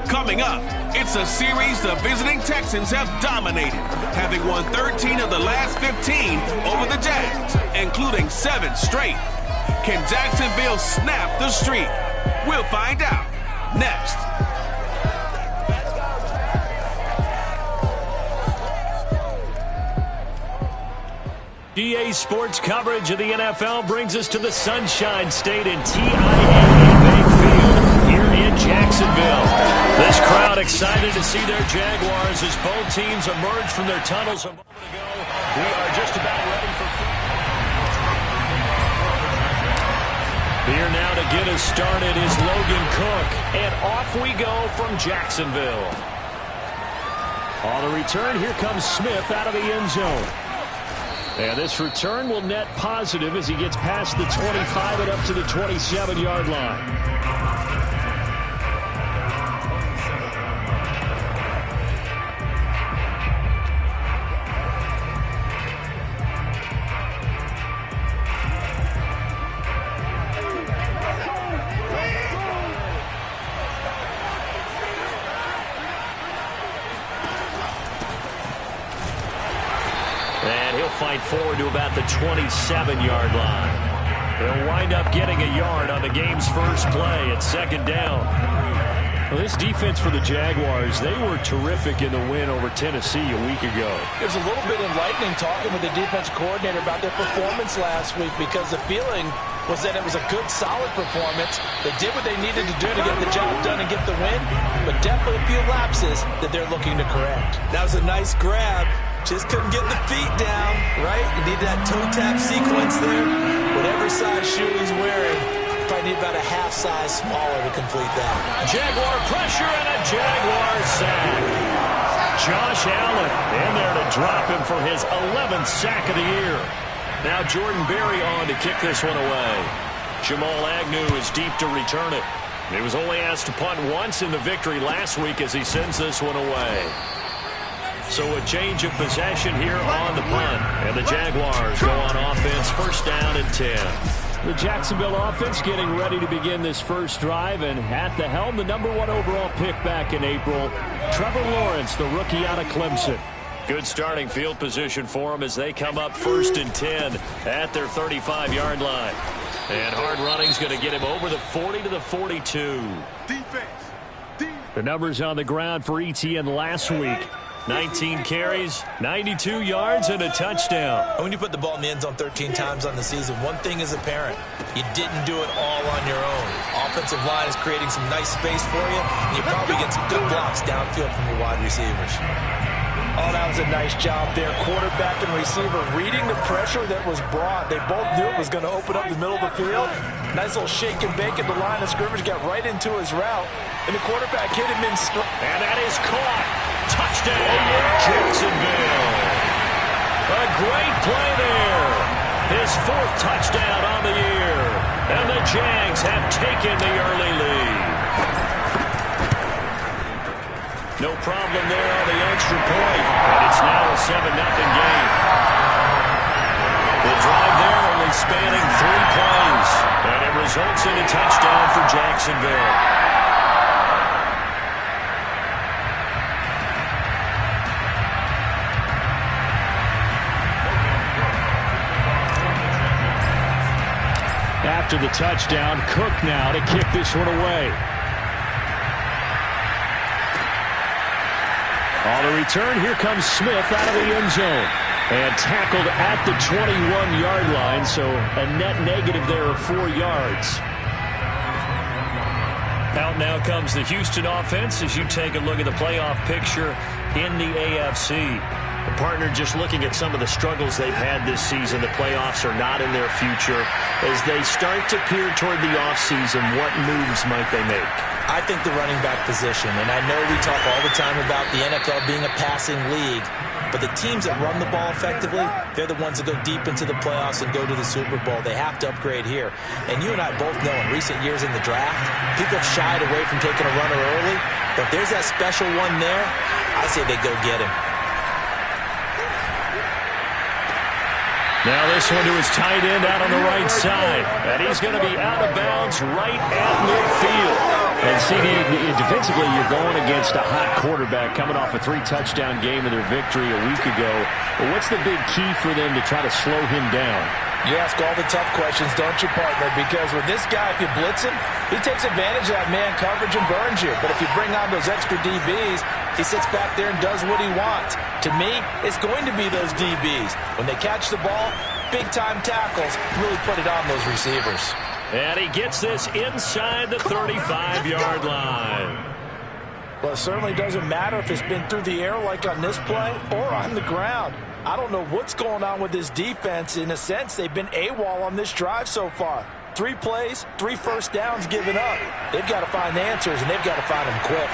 Coming up, it's a series the visiting Texans have dominated, having won 13 of the last 15 over the Jags, including 7 straight. Can Jacksonville snap the streak? We'll find out next. EA Sports coverage of the NFL brings us to the Sunshine State in TIAA Bank Field here in Jacksonville. This crowd excited to see their Jaguars as both teams emerge from their tunnels a moment ago. We are just about ready for football. Here now to get us started is Logan Cook, and off we go from Jacksonville. On the return, here comes Smith out of the end zone. And this return will net positive as he gets past the 25 and up to the 27-yard line. And he'll fight forward to about the 27-yard line. He'll wind up getting a yard on the game's first play at second down. Well, this defense for the Jaguars, they were terrific in the win over Tennessee a week ago. It was a little bit enlightening talking with the defense coordinator about their performance last week, because the feeling was that it was a good, solid performance. They did what they needed to do to get the job done and get the win, but definitely a few lapses that they're looking to correct. That was a nice grab. Just couldn't get the feet down, right? You need that toe tap sequence there. Whatever size shoe he's wearing, probably need about a half size smaller to complete that. Jaguar pressure and a Jaguar sack. Josh Allen in there to drop him for his 11th sack of the year. Now Jordan Berry on to kick this one away. Jamal Agnew is deep to return it. He was only asked to punt once in the victory last week as he sends this one away. So a change of possession here on the punt. And the Jaguars go on offense, first down and 10. The Jacksonville offense getting ready to begin this first drive. And at the helm, the #1 overall pick back in April, Trevor Lawrence, the rookie out of Clemson. Good starting field position for them as they come up first and 10 at their 35-yard line. And hard running's going to get him over the 40 to the 42. The numbers on the ground for ETN last week. 19 carries, 92 yards, and a touchdown. When you put the ball in the end zone 13 times on the season, one thing is apparent. You didn't do it all on your own. Offensive line is creating some nice space for you, and you probably get some good blocks downfield from your wide receivers. Oh, that was a nice job there. Quarterback and receiver reading the pressure that was brought. They both knew it was going to open up the middle of the field. Nice little shake and bake at the line of scrimmage. Got right into his route. And the quarterback hit him in stride. And that is caught. Touchdown, Jacksonville. A great play there. His 4th touchdown on the year. And the Jags have taken the early lead. No problem there on the extra point. And it's now a 7-0 game. The drive there only spanning 3 plays. And it results in a touchdown for Jacksonville. After the touchdown, Cook now to kick this one away. On the return, here comes Smith out of the end zone. And tackled at the 21-yard line, so a net negative there of 4 yards. Out now comes the Houston offense as you take a look at the playoff picture in the AFC. The partner just looking at some of the struggles they've had this season. The playoffs are not in their future. As they start to peer toward the offseason, what moves might they make? I think the running back position, and I know we talk all the time about the NFL being a passing league, but the teams that run the ball effectively, they're the ones that go deep into the playoffs and go to the Super Bowl. They have to upgrade here. And you and I both know in recent years in the draft, people have shied away from taking a runner early, but if there's that special one there, I say they go get him. Now this one to his tight end out on the right side. And he's going to be out of bounds right at midfield. And See, defensively, you're going against a hot quarterback coming off a 3-touchdown game in their victory a week ago. But what's the big key for them to try to slow him down? You ask all the tough questions, don't you, partner? Because with this guy, if you blitz him, he takes advantage of that man coverage and burns you. But if you bring on those extra DBs, he sits back there and does what he wants. To me, it's going to be those DBs. When they catch the ball, big-time tackles really put it on those receivers. And he gets this inside the 35-yard line. Well, it certainly doesn't matter if it's been through the air like on this play or on the ground. I don't know what's going on with this defense. In a sense, they've been AWOL on this drive so far. 3 plays, 3 first downs given up. They've got to find answers, and they've got to find them quick.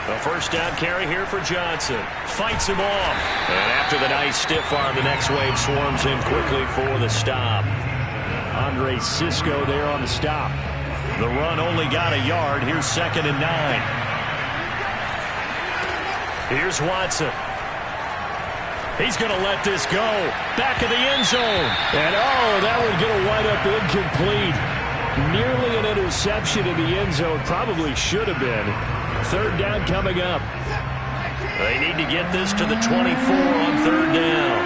A first down carry here for Johnson. Fights him off. And after the nice stiff arm, the next wave swarms in quickly for the stop. Andre Cisco there on the stop. The run only got a yard. Here's 2nd and 9. Here's Watson. He's going to let this go. Back of the end zone. And, that one going to wind up incomplete. Nearly an interception in the end zone. Probably should have been. 3rd down coming up. They need to get this to the 24 on 3rd down.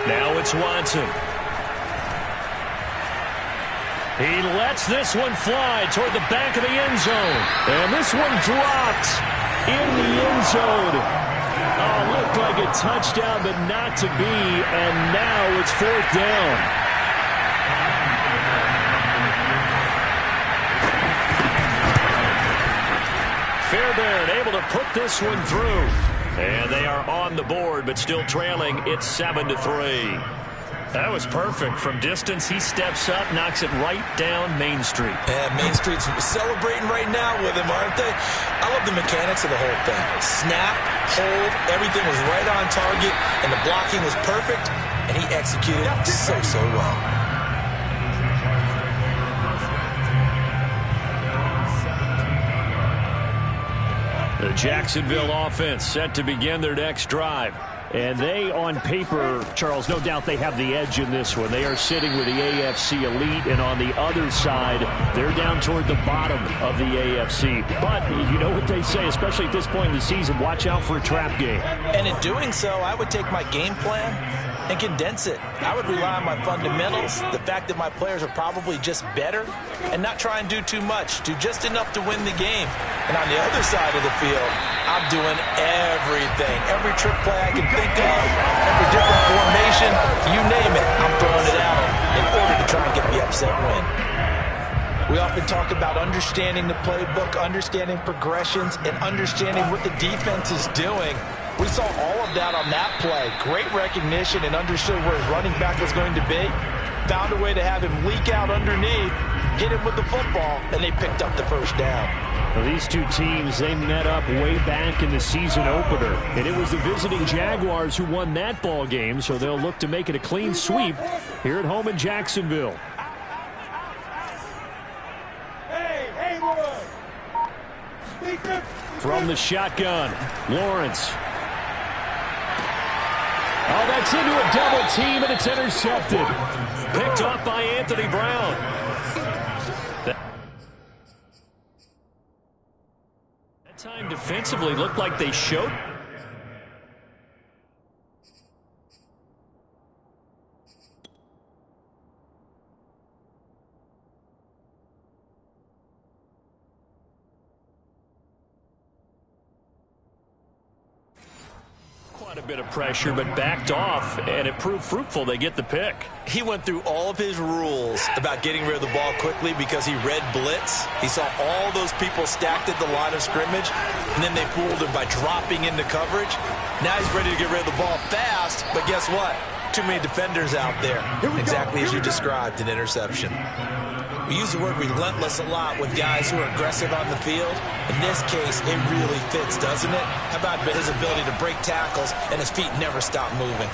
Now it's Watson. He lets this one fly toward the back of the end zone. And this one dropped in the end zone. Looked like a touchdown, but not to be. And now it's 4th down. Fairbairn able to put this one through. And they are on the board, but still trailing. It's 7-3. That was perfect. From distance, he steps up, knocks it right down Main Street. Yeah, Main Street's celebrating right now with him, aren't they? I love the mechanics of the whole thing. Snap, hold, everything was right on target, and the blocking was perfect, and he executed so well. The Jacksonville offense set to begin their next drive. And they, on paper, Charles, no doubt they have the edge in this one. They are sitting with the AFC elite, and on the other side, they're down toward the bottom of the AFC. But you know what they say, especially at this point in the season, watch out for a trap game. And in doing so, I would take my game plan and condense it. I would rely on my fundamentals, the fact that my players are probably just better, and not try and do too much, do just enough to win the game. And on the other side of the field, I'm doing everything. Every trick play I can think of, every different formation, you name it, I'm throwing it at them in order to try and get the upset win. We often talk about understanding the playbook, understanding progressions, and understanding what the defense is doing. We saw all of that on that play. Great recognition and understood where his running back was going to be. Found a way to have him leak out underneath, hit him with the football, and they picked up the first down. Well, these two teams, they met up way back in the season opener. And it was the visiting Jaguars who won that ball game, so they'll look to make it a clean sweep here at home in Jacksonville. From the shotgun, Lawrence. That's into a double team, and it's intercepted. Picked off by Anthony Brown. That time defensively looked like they showed. A bit of pressure, but backed off, and it proved fruitful. They get the pick. He went through all of his rules about getting rid of the ball quickly because he read blitz. He saw all those people stacked at the line of scrimmage, and then they fooled him by dropping into coverage. Now he's ready to get rid of the ball fast, but guess what? Too many defenders out there. Exactly as you described, an interception. We use the word relentless a lot with guys who are aggressive on the field. In this case, it really fits, doesn't it? How about his ability to break tackles and his feet never stop moving?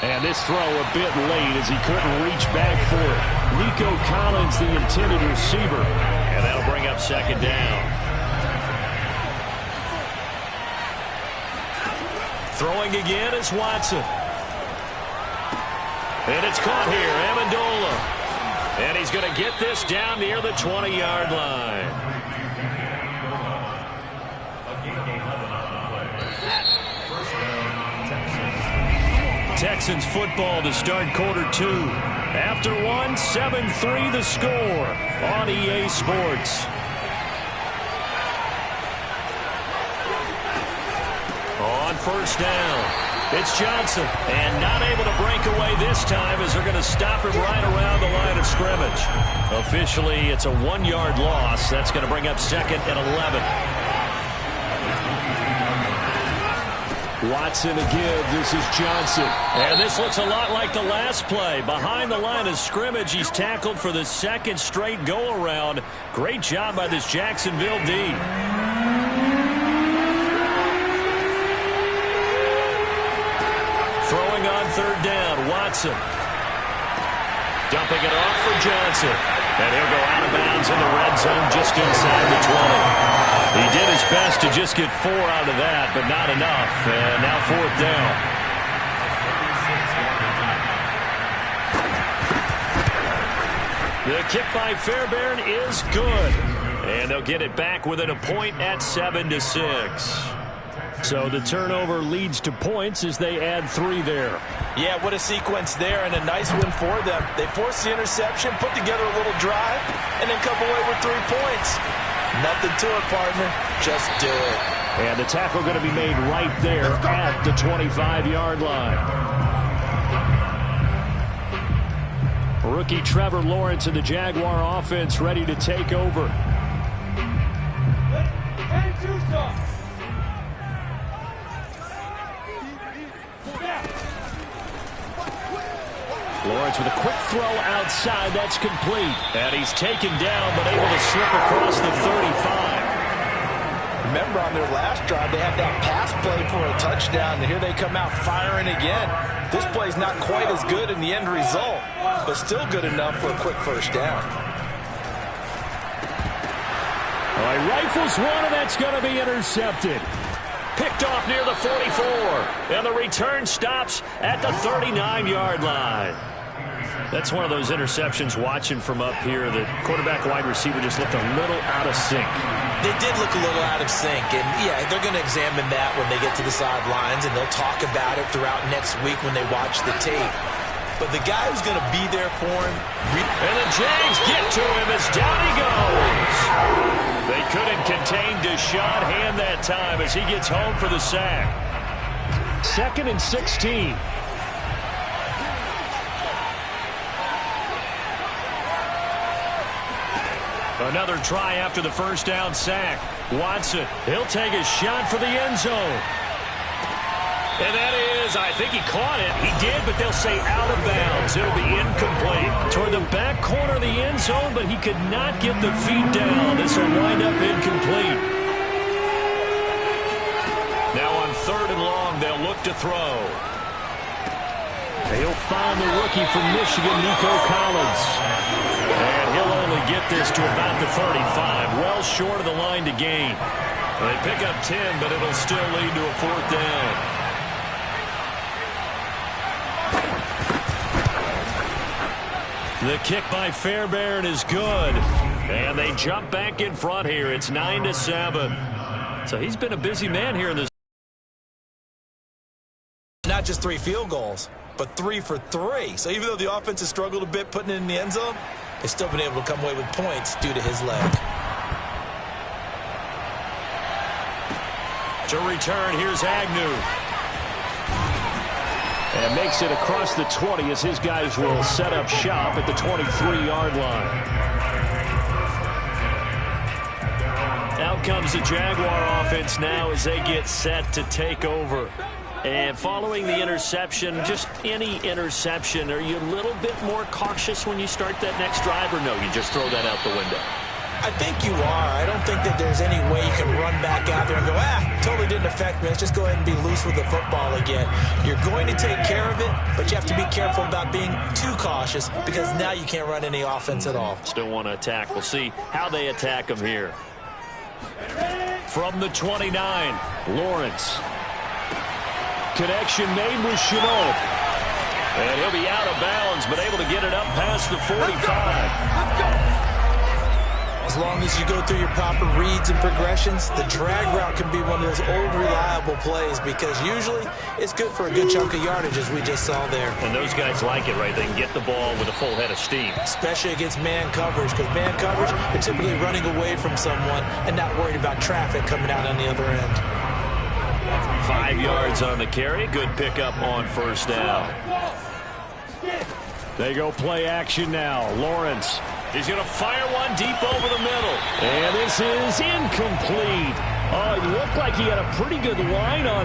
And this throw a bit late as he couldn't reach back for it. Nico Collins, the intended receiver. And that'll bring up 2nd down. Throwing again is Watson. And it's caught here, Amendola. And he's going to get this down near the 20-yard line. Texans football to start quarter 2. After one, 7-3 the score on EA Sports. On first down, it's Johnson. And not able to break away this time as they're going to stop him right around the line of scrimmage. Officially, it's a 1-yard loss. That's going to bring up 2nd and 11. Watson to give. This is Johnson. And this looks a lot like the last play. Behind the line of scrimmage, he's tackled for the 2nd straight go-around. Great job by this Jacksonville D. Throwing on third down, Watson. Dumping it off for Johnson. And he'll go out of bounds in the red zone just inside the 20. He did his best to just get 4 out of that, but not enough. And now 4th down. The kick by Fairbairn is good. And they'll get it back within a point at 7-6. So the turnover leads to points as they add 3 there. Yeah, what a sequence there, and a nice win for them. They forced the interception, put together a little drive, and then come away with 3 points. Nothing to it, partner. Just do it. And the tackle going to be made right there at the 25-yard line. Rookie Trevor Lawrence and the Jaguar offense ready to take over. Lawrence with a quick throw outside. That's complete. And he's taken down, but able to slip across the 35. Remember on their last drive, they had that pass play for a touchdown, and here they come out firing again. This play's not quite as good in the end result, but still good enough for a quick first down. All right, rifles one, and that's going to be intercepted. Picked off near the 44, and the return stops at the 39-yard line. That's one of those interceptions watching from up here. The quarterback wide receiver just looked a little out of sync. They did look a little out of sync, and yeah, they're going to examine that when they get to the sidelines, and they'll talk about it throughout next week when they watch the tape. But the guy who's going to be there for him... And the Jags get to him as down he goes. They couldn't contain Deshaun Hand that time as he gets home for the sack. 2nd and 16. Another try after the first down sack. Watson, he'll take a shot for the end zone. And that is, I think he caught it. He did, but they'll say out of bounds. It'll be incomplete. Toward the back corner of the end zone, but he could not get the feet down. This will wind up incomplete. Now on 3rd and long, they'll look to throw. They'll find the rookie from Michigan, Nico Collins. And he'll only get this to about the 35, well short of the line to gain. They pick up 10, but it'll still lead to a 4th down. The kick by Fairbairn is good. And they jump back in front here. It's 9-7. So he's been a busy man here in this. Not just 3 field goals, but 3 for 3. So even though the offense has struggled a bit putting it in the end zone, they've still been able to come away with points due to his leg. To return, here's Agnew. And makes it across the 20 as his guys will set up shop at the 23-yard line. Out comes the Jaguar offense now as they get set to take over. And following the interception, just any interception, are you a little bit more cautious when you start that next drive, or no, you just throw that out the window? I think you are. I don't think that there's any way you can run back out there and go, totally didn't affect me. Let's just go ahead and be loose with the football again. You're going to take care of it, but you have to be careful about being too cautious because now you can't run any offense at all. Still want to attack. We'll see how they attack them here. From the 29, Lawrence. Connection made with Chenault. And he'll be out of bounds, but able to get it up past the 45. As long as you go through your proper reads and progressions, the drag route can be one of those old reliable plays because usually it's good for a good chunk of yardage, as we just saw there. And those guys like it, right? They can get the ball with a full head of steam. Especially against man coverage, because man coverage, you're typically running away from someone and not worried about traffic coming out on the other end. 5 yards on the carry. Good pickup on first down. They go play action now. Lawrence. He's going to fire one deep over the middle. And this is incomplete. Oh, it looked like he had a pretty good line on